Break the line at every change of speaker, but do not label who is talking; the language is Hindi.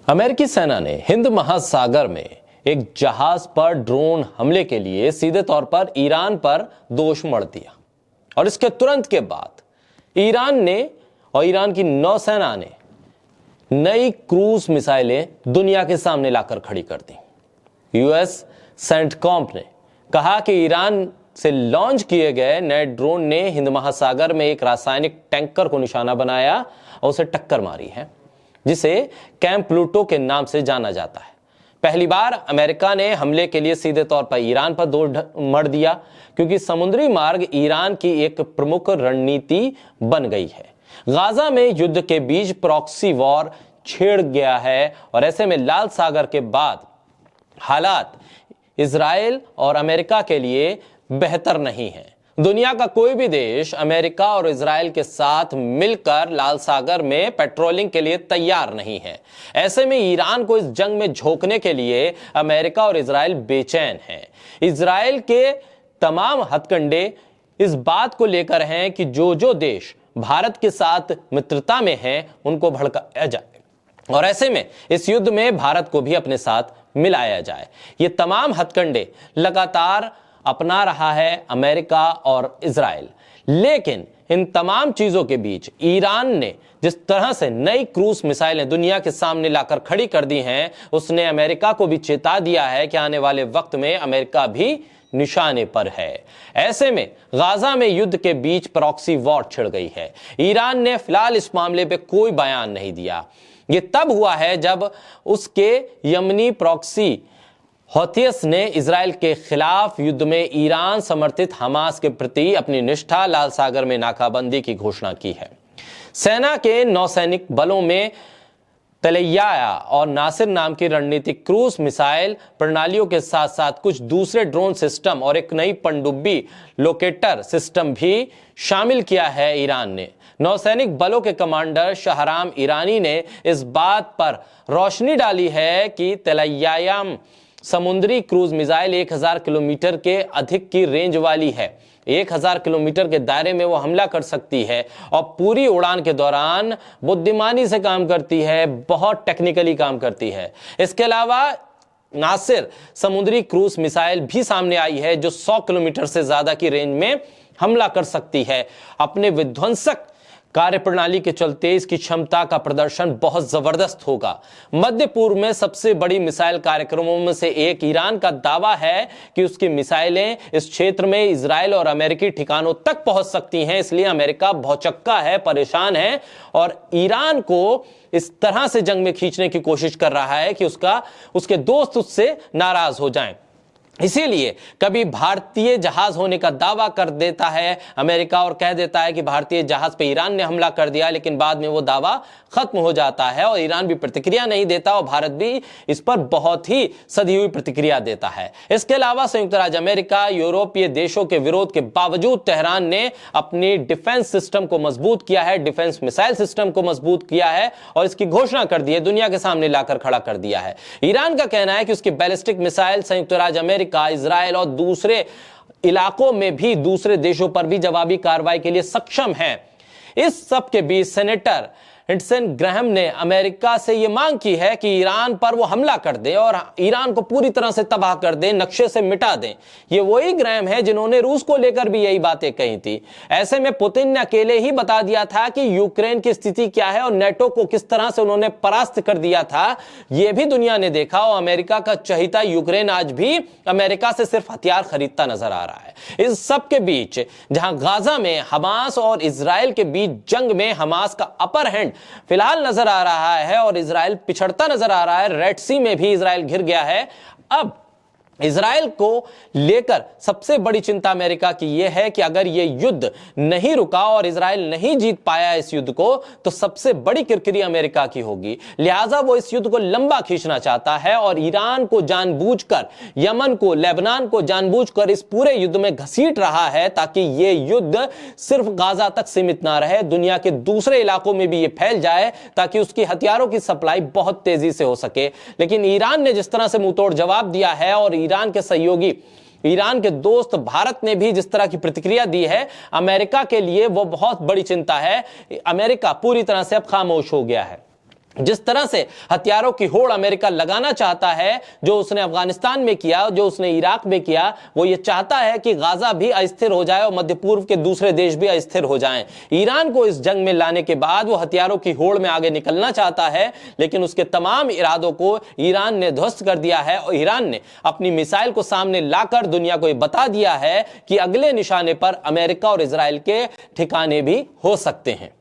अमेरिकी सेना ने हिंद महासागर में एक जहाज पर ड्रोन हमले के लिए सीधे तौर पर ईरान पर दोष मढ़ दिया और इसके तुरंत के बाद ईरान ने और ईरान की नौसेना ने नई क्रूज मिसाइलें दुनिया के सामने लाकर खड़ी कर दी। यूएस सेंटकॉम ने कहा कि ईरान से लॉन्च किए गए नए ड्रोन ने हिंद महासागर में एक रासायनिक टैंकर को निशाना बनाया और उसे टक्कर मारी है, जिसे कैंप प्लूटो के नाम से जाना जाता है। पहली बार अमेरिका ने हमले के लिए सीधे तौर पर ईरान पर दोष मढ़ दिया, क्योंकि समुद्री मार्ग ईरान की एक प्रमुख रणनीति बन गई है। गाजा में युद्ध के बीच प्रॉक्सी वॉर छिड़ गया है और ऐसे में लाल सागर के बाद हालात इजराइल और अमेरिका के लिए बेहतर नहीं है। दुनिया का कोई भी देश अमेरिका और इजराइल के साथ मिलकर लाल सागर में पेट्रोलिंग के लिए तैयार नहीं है। ऐसे में ईरान को इस जंग में झोंकने के लिए अमेरिका और इजराइल बेचैन हैं। इजराइल के तमाम हथकंडे इस बात को लेकर हैं कि जो देश भारत के साथ मित्रता में हैं उनको भड़काया जाए और ऐसे में इस युद्ध में भारत को भी अपने साथ मिलाया जाए। ये तमाम हथकंडे लगातार अपना रहा है अमेरिका और इजराइल, लेकिन इन तमाम चीजों के बीच ईरान ने जिस तरह से नई क्रूज मिसाइलें दुनिया के सामने लाकर खड़ी कर दी हैं, उसने अमेरिका को भी चेता दिया है कि आने वाले वक्त में अमेरिका भी निशाने पर है। ऐसे में गाजा में युद्ध के बीच प्रॉक्सी वॉर छिड़ गई है। ईरान ने फिलहाल इस मामले पे कोई बयान नहीं दिया। ये तब हुआ है जब उसके यमनी प्रॉक्सी हौथियस ने इजराइल के खिलाफ युद्ध में ईरान समर्थित हमास के प्रति अपनी निष्ठा लाल सागर में नाकाबंदी की घोषणा की है। सेना के नौसैनिक बलों में तलैया और नासिर नाम की रणनीतिक क्रूज मिसाइल प्रणालियों के साथ साथ कुछ दूसरे ड्रोन सिस्टम और एक नई पनडुब्बी लोकेटर सिस्टम भी शामिल किया है ईरान ने। नौसैनिक बलों के कमांडर शहराम ईरानी ने इस बात पर रोशनी डाली है कि तलैयाम समुद्री क्रूज मिसाइल 1000 किलोमीटर के अधिक की रेंज वाली है। 1000 किलोमीटर के दायरे में वो हमला कर सकती है और पूरी उड़ान के दौरान बुद्धिमानी से काम करती है, बहुत टेक्निकली काम करती है। इसके अलावा नासिर समुद्री क्रूज मिसाइल भी सामने आई है जो 100 किलोमीटर से ज्यादा की रेंज में हमला कर सकती है। अपने विध्वंसक कार्यप्रणाली के चलते इसकी क्षमता का प्रदर्शन बहुत जबरदस्त होगा। मध्य पूर्व में सबसे बड़ी मिसाइल कार्यक्रमों में से एक ईरान का दावा है कि उसकी मिसाइलें इस क्षेत्र में इजराइल और अमेरिकी ठिकानों तक पहुंच सकती हैं। इसलिए अमेरिका भौचक्का है, परेशान है और ईरान को इस तरह से जंग में खींचने की कोशिश कर रहा है कि उसके दोस्त उससे नाराज हो जाएं। इसीलिए कभी भारतीय जहाज होने का दावा कर देता है अमेरिका और कह देता है कि भारतीय जहाज पे ईरान ने हमला कर दिया, लेकिन बाद में वो दावा खत्म हो जाता है और ईरान भी प्रतिक्रिया नहीं देता और भारत भी इस पर बहुत ही सधी हुई प्रतिक्रिया देता है। इसके अलावा संयुक्त राज्य अमेरिका, यूरोपीय देशों के विरोध के बावजूद तेहरान ने अपनी डिफेंस सिस्टम को मजबूत किया है, डिफेंस मिसाइल सिस्टम को मजबूत किया है और इसकी घोषणा कर दी है, दुनिया के सामने लाकर खड़ा कर दिया है। ईरान का कहना है कि उसकी बैलिस्टिक मिसाइल संयुक्त राज्य अमेरिका, इजराइल और दूसरे इलाकों में भी दूसरे देशों पर भी जवाबी कार्रवाई के लिए सक्षम है। इस सब के बीच सेनेटर लिंडसे ग्राहम ने अमेरिका से यह मांग की है कि ईरान पर वो हमला कर दे और ईरान को पूरी तरह से तबाह कर दे, नक्शे से मिटा दें। ये वही ग्राहम है जिन्होंने रूस को लेकर भी यही बातें कही थी। ऐसे में पुतिन ने अकेले ही बता दिया था कि यूक्रेन की स्थिति क्या है और नेटो को किस तरह से उन्होंने परास्त कर दिया था, यह भी दुनिया ने देखा और अमेरिका का चहेता यूक्रेन आज भी अमेरिका से सिर्फ हथियार खरीदता नजर आ रहा है। इस सब के बीच जहां गाजा में हमास और इजराइल के बीच जंग में हमास का अपर हैंड फिलहाल नजर आ रहा है और इजराइल पिछड़ता नजर आ रहा है, रेड सी में भी इजराइल घिर गया है। अब इजराइल को लेकर सबसे बड़ी चिंता अमेरिका की यह है कि अगर यह युद्ध नहीं रुका और इजराइल नहीं जीत पाया इस युद्ध को, तो सबसे बड़ी किरकिरी अमेरिका की होगी। लिहाजा वो इस युद्ध को लंबा खींचना चाहता है और ईरान को जानबूझकर, यमन को, लेबनान को जानबूझकर इस पूरे युद्ध में घसीट रहा है ताकि यह युद्ध सिर्फ गाजा तक सीमित ना रहे, दुनिया के दूसरे इलाकों में भी यह फैल जाए ताकि उसकी हथियारों की सप्लाई बहुत तेजी से हो सके। लेकिन ईरान ने जिस तरह से मुंहतोड़ जवाब दिया है और ईरान के सहयोगी, ईरान के दोस्त भारत ने भी जिस तरह की प्रतिक्रिया दी है, अमेरिका के लिए वो बहुत बड़ी चिंता है। अमेरिका पूरी तरह से अब खामोश हो गया है। जिस तरह से हथियारों की होड़ अमेरिका लगाना चाहता है, जो उसने अफगानिस्तान में किया, जो उसने इराक में किया, वो ये चाहता है कि गाजा भी अस्थिर हो जाए और मध्य पूर्व के दूसरे देश भी अस्थिर हो जाएं। ईरान को इस जंग में लाने के बाद वो हथियारों की होड़ में आगे निकलना चाहता है, लेकिन उसके तमाम इरादों को ईरान ने ध्वस्त कर दिया है और ईरान ने अपनी मिसाइल को सामने लाकर दुनिया को यह बता दिया है कि अगले निशाने पर अमेरिका और इजराइल के ठिकाने भी हो सकते हैं।